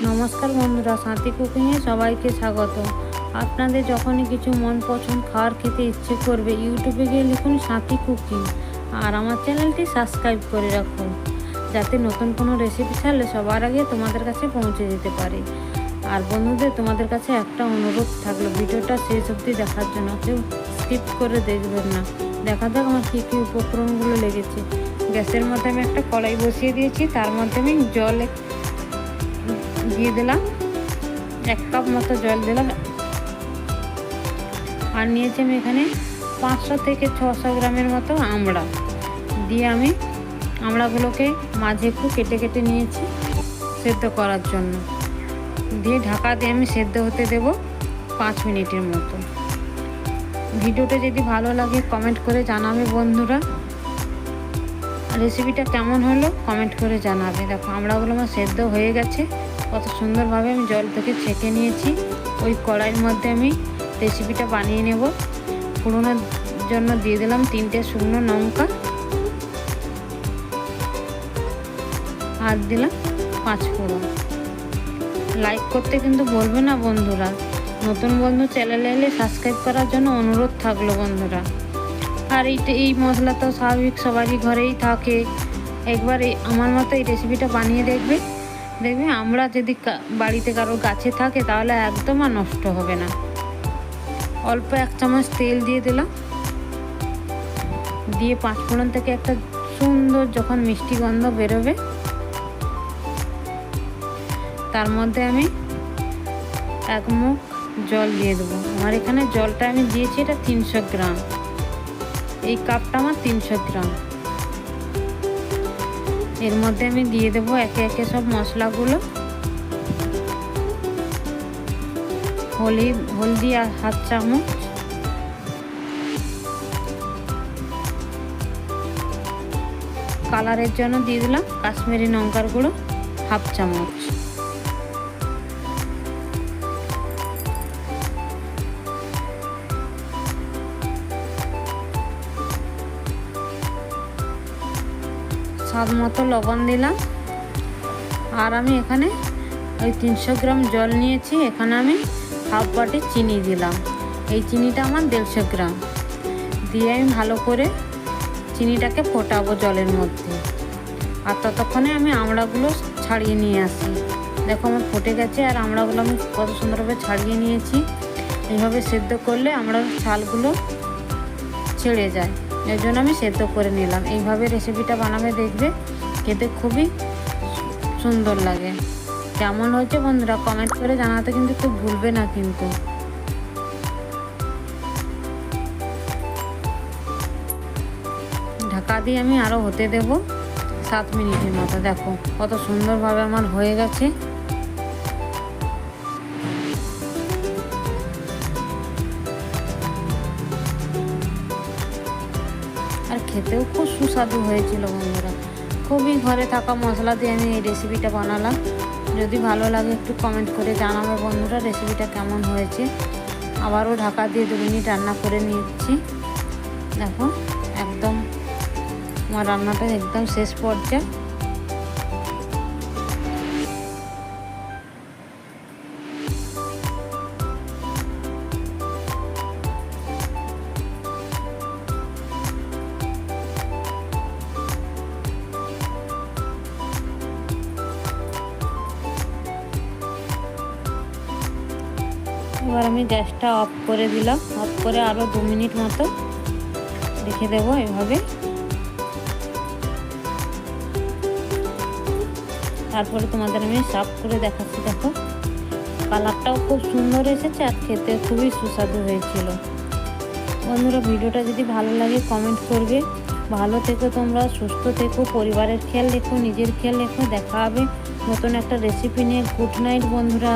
নমস্কার বন্ধুরা, সাথী কুকিংয়ে সবাইকে স্বাগত। আপনাদের যখনই কিছু মন পছন্দ খাবার খেতে ইচ্ছে করবে, ইউটিউবে গিয়ে লিখুন সাথী কুকিং আর আমার চ্যানেলটি সাবস্ক্রাইব করে রাখুন, যাতে নতুন কোনো রেসিপি ছাড়লে সবার আগে তোমাদের কাছে পৌঁছে যেতে পারে। আর বন্ধুদের, তোমাদের কাছে একটা অনুরোধ থাকলো, ভিডিওটা শেষ অবধি দেখার জন্য, কেউ স্কিপ করে দেখবেন না। দেখা যাক আমার কী কী উপকরণগুলো লেগেছে। গ্যাসের মধ্যে আমি একটা কড়াই বসিয়ে দিয়েছি, তার মধ্যে আমি জল দিয়ে দিলাম, 1 কাপ মতো জল দিলাম। আর নিয়েছি আমি এখানে 500 থেকে 600 গ্রামের মতো আমড়া দিয়ে আমি আমড়াগুলোকে মাঝে একটু কেটে কেটে নিয়েছি সেদ্ধ করার জন্য। দিয়ে ঢাকা দিয়ে আমি সেদ্ধ হতে দেব 5 মিনিটের মতো। ভিডিওটা যদি ভালো লাগে কমেন্ট করে জানাবে বন্ধুরা, রেসিপিটা কেমন হলো কমেন্ট করে জানাবে। দেখো আমড়াগুলো আমার সেদ্ধ হয়ে গেছে, কত সুন্দরভাবে আমি জল থেকে ছেঁকে নিয়েছি। ওই কড়াইয়ের মধ্যে আমি রেসিপিটা বানিয়ে নেব। ফোড়নের জন্য দিয়ে দিলাম 3টে শুকনো লঙ্কা, আর দিলাম 5 ফোড়ন। লাইক করতে কিন্তু বলবে না বন্ধুরা। নতুন বন্ধু চ্যানেলে এলে সাবস্ক্রাইব করার জন্য অনুরোধ থাকলো বন্ধুরা। আর এই মশলা তো স্বাভাবিক সবারই ঘরেই থাকে, একবার আমার মতো এই রেসিপিটা বানিয়ে দেখবে। আমরা যদি বাড়িতে কারোর গাছে থাকে তাহলে একদম আর নষ্ট হবে না। অল্প 1 চামচ তেল দিয়ে দিলাম, দিয়ে 5 ফোড়ন থেকে একটা সুন্দর যখন মিষ্টি গন্ধ বেরোবে, তার মধ্যে আমি 1 মুখ জল দিয়ে দেবো। আমার এখানে জলটা আমি দিয়েছি, এটা 300 গ্রাম, এই কাপটা আমার 300 গ্রাম। এর মধ্যে আমি দিয়ে দেবো একে একে সব মশলাগুলো। হলদি 1/2 চামচ, কালারের জন্য দিয়ে দিলাম কাশ্মীরি লঙ্কার গুঁড়ো 1/2 চামচ। স্বাদ মতো লবণ দিলাম। আর আমি এখানে ওই 300 গ্রাম জল নিয়েছি, এখানে আমি 1/2 বাটি চিনি দিলাম। এই চিনিটা আমার 150 গ্রাম দিয়ে আমি ভালো করে চিনিটাকে ফোটাবো জলের মধ্যে। আর ততক্ষণে আমি আমড়াগুলো ছাড়িয়ে নিয়ে আসি। দেখো আমার ফুটে গেছে, আর আমড়াগুলো আমি কত সুন্দরভাবে ছাড়িয়ে নিয়েছি। এইভাবে সেদ্ধ করলে আমড়ার ছালগুলো ছেড়ে যায়, এর জন্য আমি সেদ্ধ করে নিলাম। এইভাবে রেসিপিটা বানাবে, দেখবে খেতে খুবই সুন্দর লাগে। কেমন হয়েছে বন্ধুরা কমেন্ট করে জানাতে কিন্তু কেউ ভুলবে না কিন্তু। ঢাকা দিয়ে আমি আরও হতে দেব 7 মিনিটের মতো। দেখো কত সুন্দরভাবে আমার হয়ে গেছে। আর খেতেও খুব সুস্বাদু হয়েছিল বন্ধুরা। খুবই ঘরে থাকা মশলা দিয়ে আমি এই রেসিপিটা বানালাম। যদি ভালো লাগে একটু কমেন্ট করে জানাবে বন্ধুরা রেসিপিটা কেমন হয়েছে। আবারও ঢাকা দিয়ে 2 মিনিট রান্না করে নিচ্ছি। দেখো একদম আমার রান্নাটা একদম শেষ পর্যায়ে। এবার আমি গ্যাসটা অফ করে দিলাম, অফ করে আরও 2 মিনিট মতো রেখে দেবো এভাবে। তারপরে তোমাদের আমি সার্ভ করে দেখাচ্ছি। দেখো কালারটাও খুব সুন্দর এসেছে, আর খেতে খুবই সুস্বাদু হয়েছিল। বন্ধুরা ভিডিওটা যদি ভালো লাগে কমেন্ট করবে। ভালো থেকো তোমরা, সুস্থ থেকো, পরিবারের খেয়াল রেখো, নিজের খেয়াল রেখো। দেখা হবে নতুন একটা রেসিপি নিয়ে। গুড নাইট বন্ধুরা।